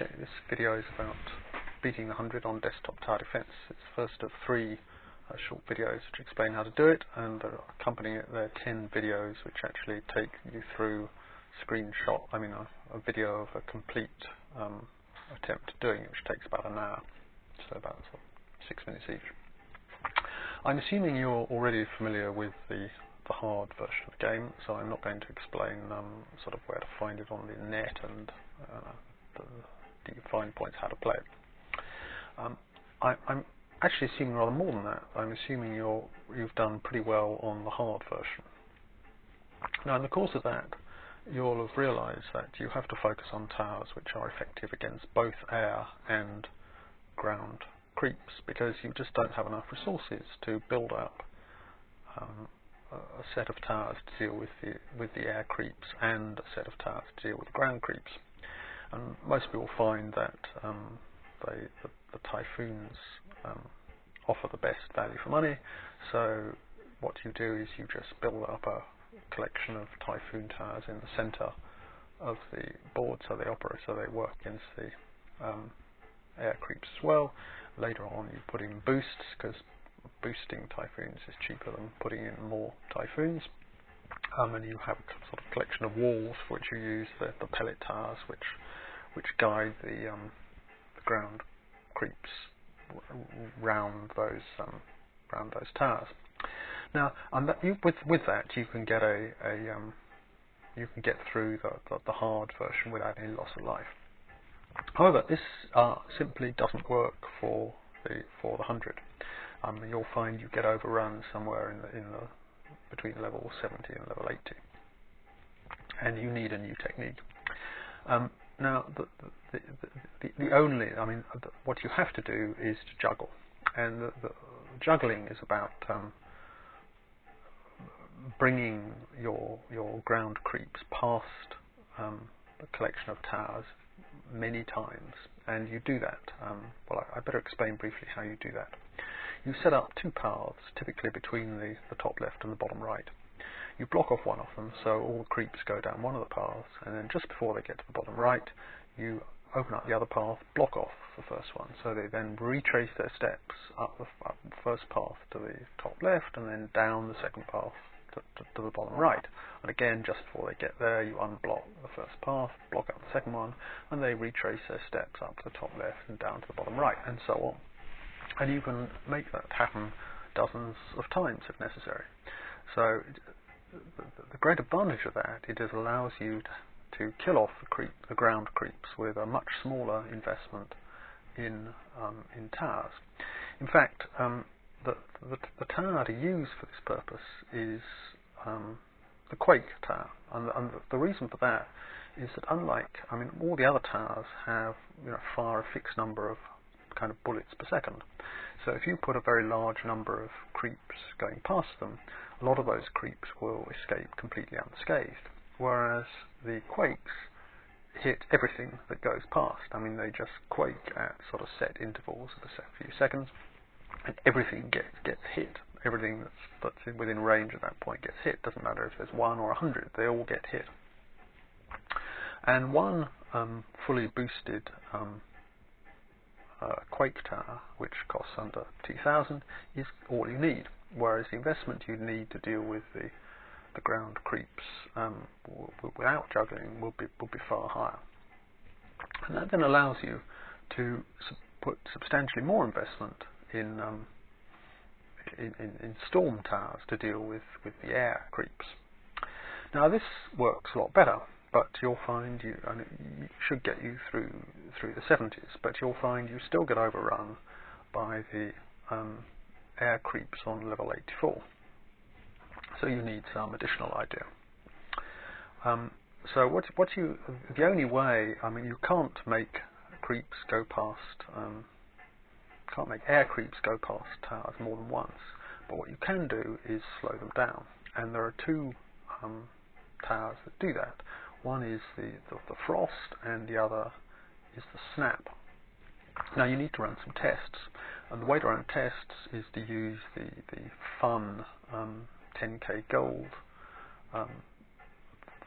Okay, this video is about beating 100 on desktop tower defense. It's the first of 3 short videos which explain how to do it, and accompanying it there are 10 videos which actually take you through a video of a complete attempt doing it, which takes about an hour, so about 6 minutes each. I'm assuming you're already familiar with the hard version of the game, so I'm not going to explain sort of where to find it on the net and the fine points how to play it. I'm actually assuming rather more than that. I'm assuming you've done pretty well on the hard version. Now, in the course of that, you'll have realised that you have to focus on towers which are effective against both air and ground creeps, because you just don't have enough resources to build up a set of towers to deal with the air creeps and a set of towers to deal with the ground creeps. And most people find that the typhoons offer the best value for money. So what you do is you just build up a collection of typhoon towers in the centre of the board, so they work against the air creeps as well. Later on, you put in boosts, because boosting typhoons is cheaper than putting in more typhoons. And you have a sort of collection of walls for which you use the pellet towers, which guide the ground creeps round those towers. Now, with that, you can get you can get through the hard version without any loss of life. However, this simply doesn't work for the 100. You'll find you get overrun somewhere in the between level 70 and level 80, and you need a new technique. Now, what you have to do is to juggle, and the juggling is about bringing your ground creeps past the collection of towers many times, and you do that. I better explain briefly how you do that. You set up 2 paths, typically between the top left and the bottom right. You block off one of them, so all the creeps go down one of the paths, and then just before they get to the bottom right, you open up the other path, block off the first one, so they then retrace their steps up the first path to the top left, and then down the second path to the bottom right. And again, just before they get there, you unblock the first path, block out the second one, and they retrace their steps up to the top left and down to the bottom right, and so on. And you can make that happen dozens of times if necessary. So the great advantage of that, it allows you to kill off the ground creeps with a much smaller investment in towers. In fact, the tower to use for this purpose is the Quake tower, and the reason for that is that unlike, all the other towers have fire a fixed number of kind of bullets per second. So if you put a very large number of creeps going past them, a lot of those creeps will escape completely unscathed, whereas the Quakes hit everything that goes past. They just quake at sort of set intervals of a few seconds, and everything gets hit. Everything that's within range at that point gets hit. Doesn't matter if there's 1 or 100, they all get hit. And one fully boosted Quake tower, which costs under 2,000, is all you need, whereas the investment you need to deal with the ground creeps without juggling will be far higher. And that then allows you to put substantially more investment in storm towers to deal with the air creeps. Now, this works a lot better, but you'll find it should get you through the 70s, but you'll find you still get overrun by the air creeps on level 84. So you need some additional idea. So the only way, you can't make creeps go past, can't make air creeps go past towers more than once, but what you can do is slow them down, and there are 2 towers that do that. One is the frost, and the other is the snap. Now, you need to run some tests, and the way to run tests is to use the fun 10k gold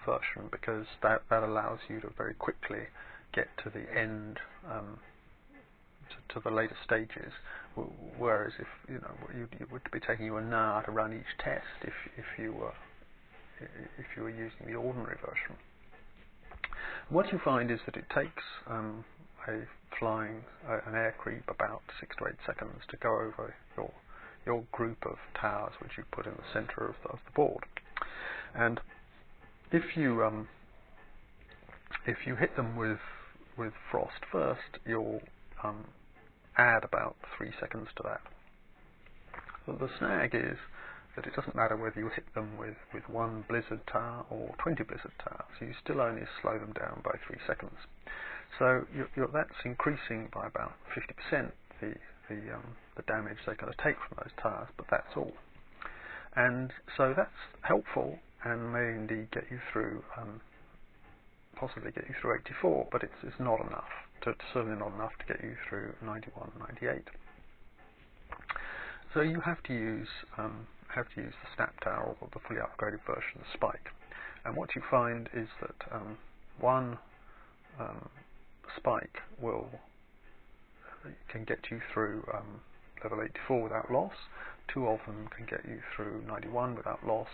version, because that allows you to very quickly get to the end, to the later stages. Whereas if it would be taking you an hour to run each test if you were using the ordinary version. What you find is that it takes an air creep about 6 to 8 seconds to go over your group of towers which you put in the center of the board. And if you hit them with frost first, you'll add about 3 seconds to that. So the snag is that it doesn't matter whether you hit them with one blizzard tower or 20 blizzard towers. You still only slow them down by 3 seconds. So that's increasing by about 50% the damage they're going to take from those towers, but that's all. And so that's helpful and may indeed get you through, possibly get you through 84, but it's not enough. It's certainly not enough to get you through 91 and 98. So you have to use the DesktopTower or the fully upgraded version of Spike. And what you find is that one Spike can get you through level 84 without loss. 2 of them can get you through 91 without loss,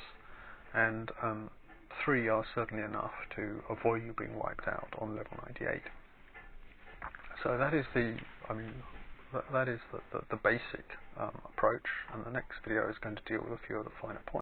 and 3 are certainly enough to avoid you being wiped out on level 98. So that is the basic approach, and the next video is going to deal with a few of the finer points.